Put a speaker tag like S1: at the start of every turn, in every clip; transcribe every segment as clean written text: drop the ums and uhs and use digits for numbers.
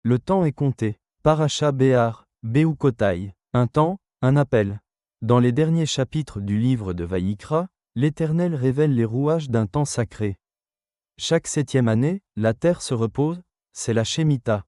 S1: Le temps est compté. Parasha Béar, Béoukotaï. Un temps, un appel. Dans les derniers chapitres du livre de Vaïkra, l'Éternel révèle les rouages d'un temps sacré. Chaque 7e année, la terre se repose, c'est la Shemitah.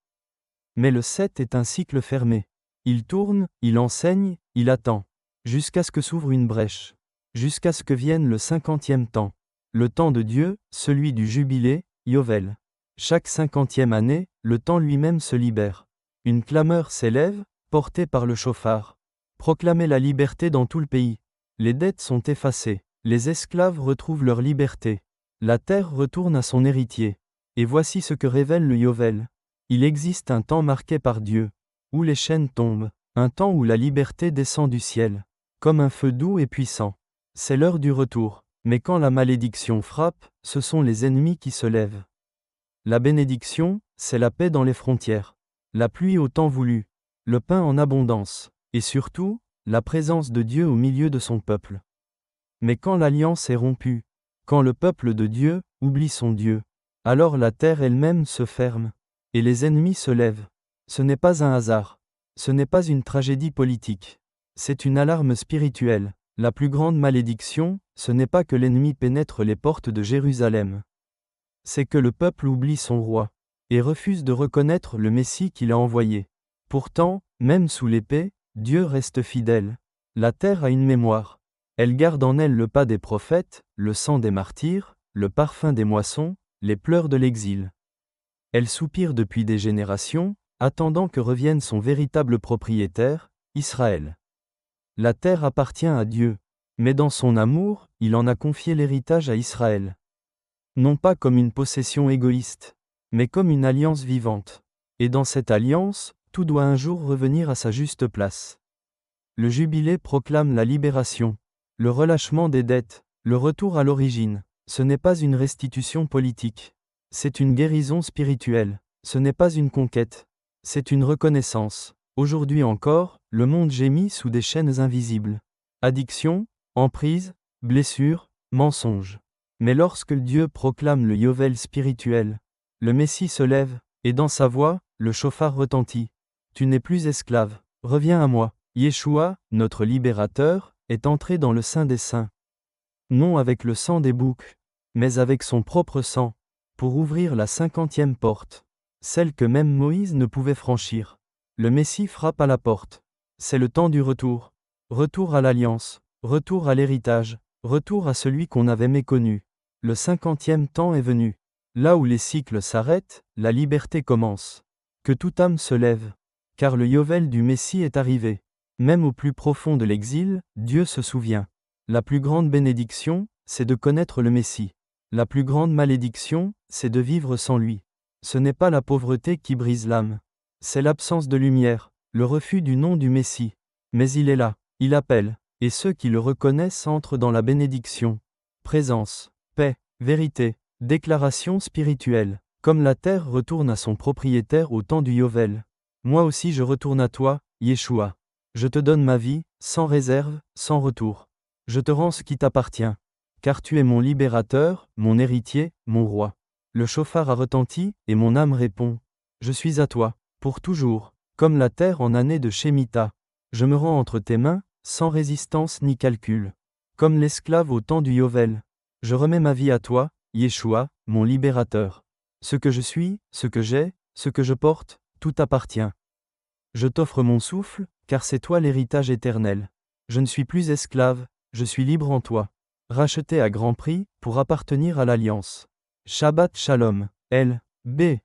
S1: Mais le 7 est un cycle fermé. Il tourne, il enseigne, il attend. Jusqu'à ce que s'ouvre une brèche. Jusqu'à ce que vienne le 50e temps. Le temps de Dieu, celui du jubilé, Yovel. Chaque 50e année, le temps lui-même se libère. Une clameur s'élève, portée par le chauffard. Proclamez la liberté dans tout le pays. Les dettes sont effacées. Les esclaves retrouvent leur liberté. La terre retourne à son héritier. Et voici ce que révèle le Yovel. Il existe un temps marqué par Dieu, où les chaînes tombent, un temps où la liberté descend du ciel, comme un feu doux et puissant. C'est l'heure du retour, mais quand la malédiction frappe, ce sont les ennemis qui se lèvent. La bénédiction, c'est la paix dans les frontières, la pluie au temps voulu, le pain en abondance, et surtout, la présence de Dieu au milieu de son peuple. Mais quand l'alliance est rompue, quand le peuple de Dieu oublie son Dieu, alors la terre elle-même se ferme, et les ennemis se lèvent. Ce n'est pas un hasard, ce n'est pas une tragédie politique, c'est une alarme spirituelle. La plus grande malédiction, ce n'est pas que l'ennemi pénètre les portes de Jérusalem. C'est que le peuple oublie son roi, et refuse de reconnaître le Messie qu'il a envoyé. Pourtant, même sous l'épée, Dieu reste fidèle. La terre a une mémoire. Elle garde en elle le pas des prophètes, le sang des martyrs, le parfum des moissons, les pleurs de l'exil. Elle soupire depuis des générations, attendant que revienne son véritable propriétaire, Israël. La terre appartient à Dieu, mais dans son amour, il en a confié l'héritage à Israël. Non pas comme une possession égoïste, mais comme une alliance vivante. Et dans cette alliance, tout doit un jour revenir à sa juste place. Le jubilé proclame la libération, le relâchement des dettes, le retour à l'origine. Ce n'est pas une restitution politique. C'est une guérison spirituelle. Ce n'est pas une conquête. C'est une reconnaissance. Aujourd'hui encore, le monde gémit sous des chaînes invisibles. Addiction, emprise, blessure, mensonge. Mais lorsque Dieu proclame le Yovel spirituel, le Messie se lève, et dans sa voix, le chauffard retentit. Tu n'es plus esclave, reviens à moi. Yeshua, notre libérateur, est entré dans le Saint des Saints. Non avec le sang des boucs, mais avec son propre sang, pour ouvrir la 50e porte, celle que même Moïse ne pouvait franchir. Le Messie frappe à la porte. C'est le temps du retour. Retour à l'alliance, retour à l'héritage, retour à celui qu'on avait méconnu. Le 50e temps est venu. Là où les cycles s'arrêtent, la liberté commence. Que toute âme se lève, car le Yovel du Messie est arrivé. Même au plus profond de l'exil, Dieu se souvient. La plus grande bénédiction, c'est de connaître le Messie. La plus grande malédiction, c'est de vivre sans lui. Ce n'est pas la pauvreté qui brise l'âme. C'est l'absence de lumière, le refus du nom du Messie. Mais il est là, il appelle, et ceux qui le reconnaissent entrent dans la bénédiction. Présence, paix, vérité, déclaration spirituelle. Comme la terre retourne à son propriétaire au temps du Yovel. Moi aussi je retourne à toi, Yeshua. Je te donne ma vie, sans réserve, sans retour. Je te rends ce qui t'appartient. Car tu es mon libérateur, mon héritier, mon roi. Le chauffard a retenti, et mon âme répond. Je suis à toi, pour toujours, comme la terre en année de Shemitah. Je me rends entre tes mains, sans résistance ni calcul. Comme l'esclave au temps du Yovel. Je remets ma vie à toi, Yeshua, mon libérateur. Ce que je suis, ce que j'ai, ce que je porte, tout appartient. Je t'offre mon souffle, car c'est toi l'héritage éternel. Je ne suis plus esclave, je suis libre en toi. Racheté à grand prix, pour appartenir à l'alliance. Shabbat Shalom. L. B.